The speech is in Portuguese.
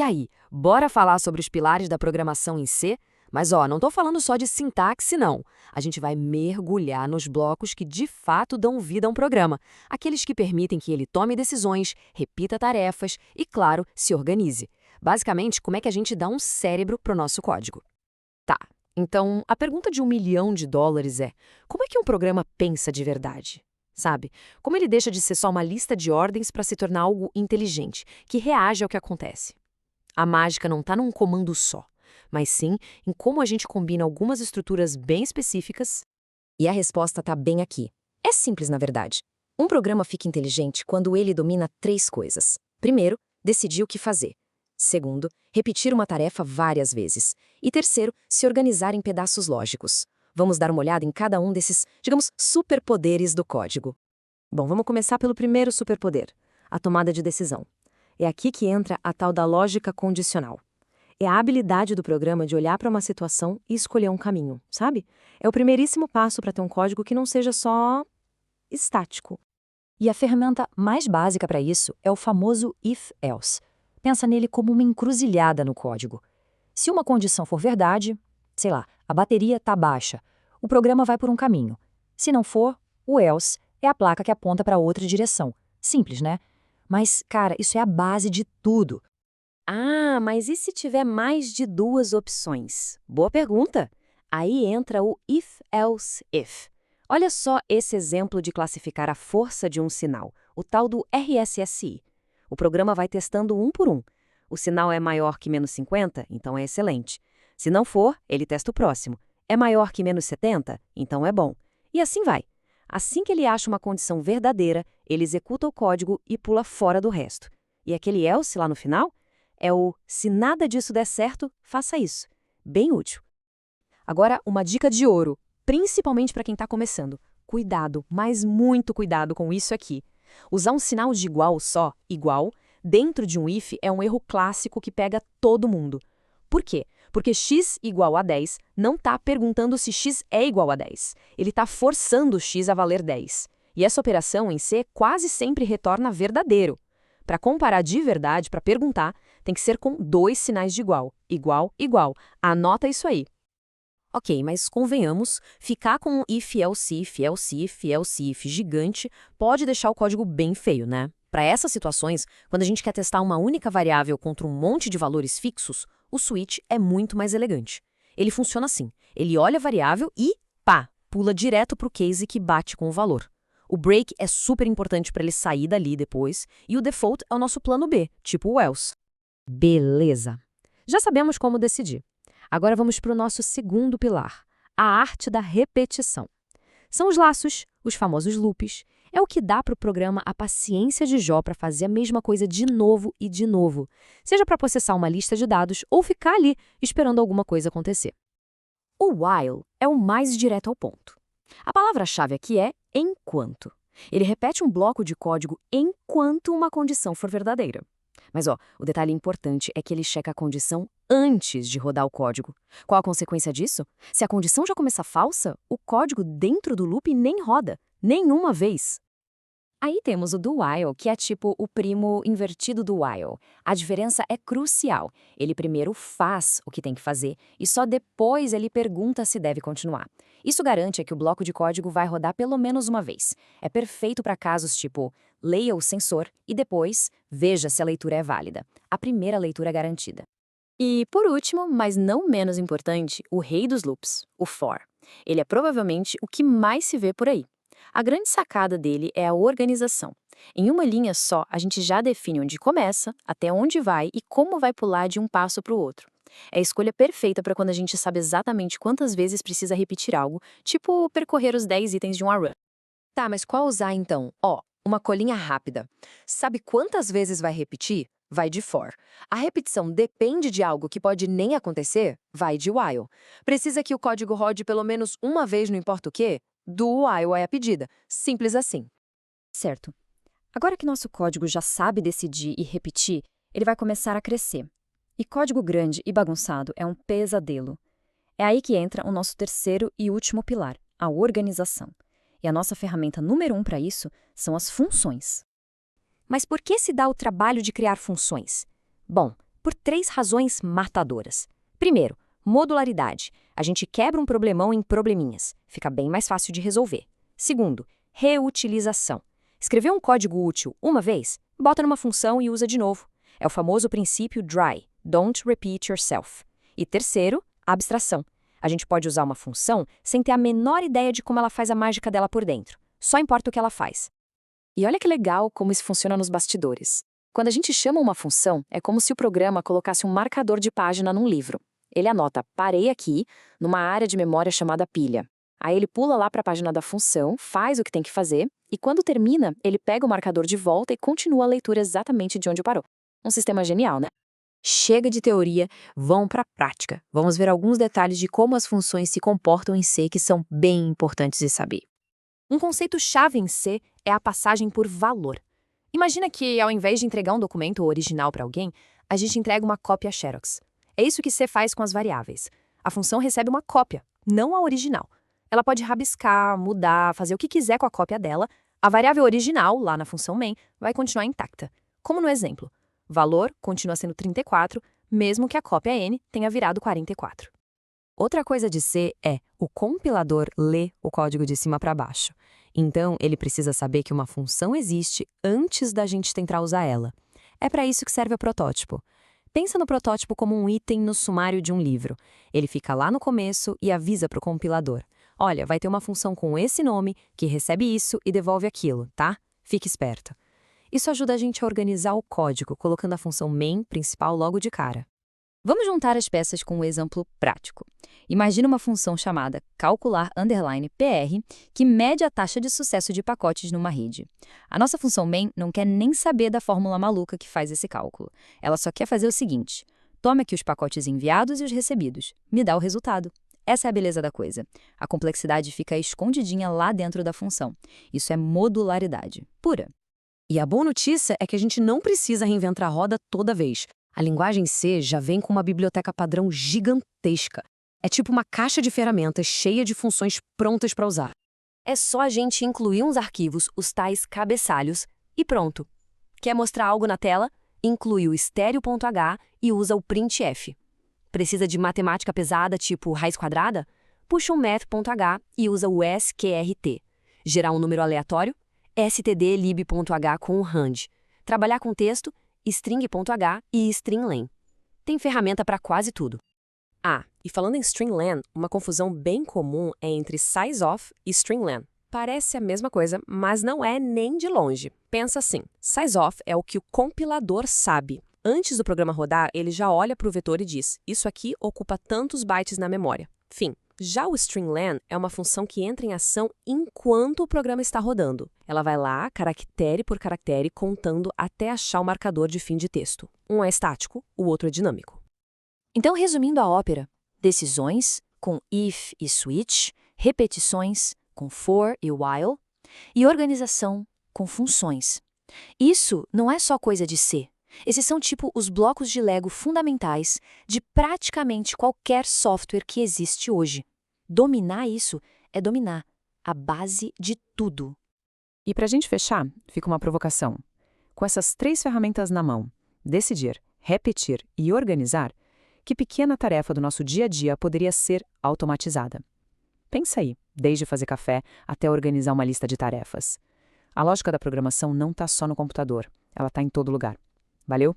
E aí, bora falar sobre os pilares da programação em C? Mas não tô falando só de sintaxe, não. A gente vai mergulhar nos blocos que de fato dão vida a um programa, aqueles que permitem que ele tome decisões, repita tarefas e, claro, se organize. Basicamente, como é que a gente dá um cérebro para o nosso código? Tá, então a pergunta de US$ 1 milhão é: como é que um programa pensa de verdade? Sabe? Como ele deixa de ser só uma lista de ordens para se tornar algo inteligente, que reage ao que acontece? A mágica não está num comando só, mas sim em como a gente combina algumas estruturas bem específicas. E a resposta está bem aqui. É simples, na verdade. Um programa fica inteligente quando ele domina 3 coisas. Primeiro, decidir o que fazer. Segundo, repetir uma tarefa várias vezes. E terceiro, se organizar em pedaços lógicos. Vamos dar uma olhada em cada um desses, digamos, superpoderes do código. Bom, vamos começar pelo primeiro superpoder, a tomada de decisão. É aqui que entra a tal da lógica condicional. É a habilidade do programa de olhar para uma situação e escolher um caminho, sabe? É o primeiríssimo passo para ter um código que não seja só estático. E a ferramenta mais básica para isso é o famoso if-else. Pensa nele como uma encruzilhada no código. Se uma condição for verdade, sei lá, a bateria está baixa, o programa vai por um caminho. Se não for, o else é a placa que aponta para outra direção. Simples, né? Mas, cara, isso é a base de tudo. Ah, mas e se tiver mais de 2 opções? Boa pergunta! Aí entra o if-else-if. Olha só esse exemplo de classificar a força de um sinal, o tal do RSSI. O programa vai testando um por um. O sinal é maior que -50, então é excelente. Se não for, ele testa o próximo. É maior que -70, então é bom. E assim vai. Assim que ele acha uma condição verdadeira, ele executa o código e pula fora do resto. E aquele else lá no final é o se nada disso der certo, faça isso. Bem útil. Agora, uma dica de ouro, principalmente para quem está começando. Cuidado, mas muito cuidado com isso aqui. Usar um sinal de igual só, igual, dentro de um if é um erro clássico que pega todo mundo. Por quê? Porque x igual a 10 não está perguntando se x é igual a 10. Ele está forçando x a valer 10. E essa operação em C quase sempre retorna verdadeiro. Para comparar de verdade, para perguntar, tem que ser com 2 sinais de igual. Igual, igual. Anota isso aí. Ok, mas convenhamos, ficar com um if, else, if, else, if, else, if gigante pode deixar o código bem feio, né? Para essas situações, quando a gente quer testar uma única variável contra um monte de valores fixos, o switch é muito mais elegante. Ele funciona assim, ele olha a variável e, pá, pula direto para o case que bate com o valor. O break é super importante para ele sair dali depois, e o default é o nosso plano B, tipo o else. Beleza. Já sabemos como decidir. Agora vamos para o nosso segundo pilar, a arte da repetição. São os laços, os famosos loops. É o que dá para o programa a paciência de Jó para fazer a mesma coisa de novo e de novo, seja para processar uma lista de dados ou ficar ali esperando alguma coisa acontecer. O while é o mais direto ao ponto. A palavra-chave aqui é enquanto. Ele repete um bloco de código enquanto uma condição for verdadeira. Mas o detalhe importante é que ele checa a condição antes de rodar o código. Qual a consequência disso? Se a condição já começa falsa, o código dentro do loop nem roda, nenhuma vez. Aí temos o do while, que é tipo o primo invertido do while. A diferença é crucial. Ele primeiro faz o que tem que fazer e só depois ele pergunta se deve continuar. Isso garante que o bloco de código vai rodar pelo menos uma vez. É perfeito para casos tipo leia o sensor e depois veja se a leitura é válida. A primeira leitura é garantida. E, por último, mas não menos importante, o rei dos loops, o for. Ele é provavelmente o que mais se vê por aí. A grande sacada dele é a organização. Em uma linha só, a gente já define onde começa, até onde vai e como vai pular de um passo para o outro. É a escolha perfeita para quando a gente sabe exatamente quantas vezes precisa repetir algo, tipo percorrer os 10 itens de um array. Tá, mas qual usar então? Uma colinha rápida. Sabe quantas vezes vai repetir? Vai de for. A repetição depende de algo que pode nem acontecer? Vai de while. Precisa que o código rode pelo menos uma vez, não importa o quê? Do while é a pedida. Simples assim. Certo. Agora que nosso código já sabe decidir e repetir, ele vai começar a crescer. E código grande e bagunçado é um pesadelo. É aí que entra o nosso terceiro e último pilar, a organização. E a nossa ferramenta número 1 para isso são as funções. Mas por que se dá o trabalho de criar funções? Bom, Por 3 razões matadoras. Primeiro, modularidade. A gente quebra um problemão em probleminhas. Fica bem mais fácil de resolver. Segundo, reutilização. Escreveu um código útil uma vez, bota numa função e usa de novo. É o famoso princípio DRY, Don't Repeat Yourself. E terceiro, abstração. A gente pode usar uma função sem ter a menor ideia de como ela faz a mágica dela por dentro. Só importa o que ela faz. E olha que legal como isso funciona nos bastidores. Quando a gente chama uma função, é como se o programa colocasse um marcador de página num livro. Ele anota "parei aqui", numa área de memória chamada pilha. Aí ele pula lá para a página da função, faz o que tem que fazer, e quando termina, ele pega o marcador de volta e continua a leitura exatamente de onde parou. Um sistema genial, né? Chega de teoria, vamos para a prática. Vamos ver alguns detalhes de como as funções se comportam em C que são bem importantes de saber. Um conceito-chave em C é a passagem por valor. Imagina que, ao invés de entregar um documento original para alguém, a gente entrega uma cópia Xerox. É isso que C faz com as variáveis. A função recebe uma cópia, não a original. Ela pode rabiscar, mudar, fazer o que quiser com a cópia dela. A variável original, lá na função main, vai continuar intacta. Como no exemplo, valor continua sendo 34, mesmo que a cópia n tenha virado 44. Outra coisa de C é o compilador lê o código de cima para baixo. Então, ele precisa saber que uma função existe antes da gente tentar usar ela. É para isso que serve o protótipo. Pensa no protótipo como um item no sumário de um livro. Ele fica lá no começo e avisa para o compilador. Olha, vai ter uma função com esse nome que recebe isso e devolve aquilo, tá? Fique esperto. Isso ajuda a gente a organizar o código, colocando a função main principal logo de cara. Vamos juntar as peças com um exemplo prático. Imagina uma função chamada calcular_PR, que mede a taxa de sucesso de pacotes numa rede. A nossa função main não quer nem saber da fórmula maluca que faz esse cálculo. Ela só quer fazer o seguinte: toma aqui os pacotes enviados e os recebidos. Me dá o resultado. Essa é a beleza da coisa. A complexidade fica escondidinha lá dentro da função. Isso é modularidade pura. E a boa notícia é que a gente não precisa reinventar a roda toda vez. A linguagem C já vem com uma biblioteca padrão gigantesca. É tipo uma caixa de ferramentas cheia de funções prontas para usar. É só a gente incluir uns arquivos, os tais cabeçalhos, e pronto. Quer mostrar algo na tela? Inclui o estéreo.h e usa o printf. Precisa de matemática pesada, tipo raiz quadrada? Puxa o math.h e usa o sqrt. Gerar um número aleatório? stdlib.h com o rand. Trabalhar com texto? string.h e stringlen. Tem ferramenta para quase tudo. Ah, e falando em stringlen, uma confusão bem comum é entre sizeof e stringlen. Parece a mesma coisa, mas não é nem de longe. Pensa assim, sizeof é o que o compilador sabe. Antes do programa rodar, ele já olha para o vetor e diz, isso aqui ocupa tantos bytes na memória. Fim. Já o stringlen é uma função que entra em ação enquanto o programa está rodando. Ela vai lá, caractere por caractere, contando até achar o marcador de fim de texto. Um é estático, o outro é dinâmico. Então, resumindo a ópera, decisões com if e switch, repetições com for e while, e organização com funções. Isso não é só coisa de C. Esses são tipo os blocos de Lego fundamentais de praticamente qualquer software que existe hoje. Dominar isso é dominar a base de tudo. E para a gente fechar, fica uma provocação. Com essas 3 ferramentas na mão, decidir, repetir e organizar, que pequena tarefa do nosso dia a dia poderia ser automatizada? Pensa aí, desde fazer café até organizar uma lista de tarefas. A lógica da programação não está só no computador, ela está em todo lugar. Valeu?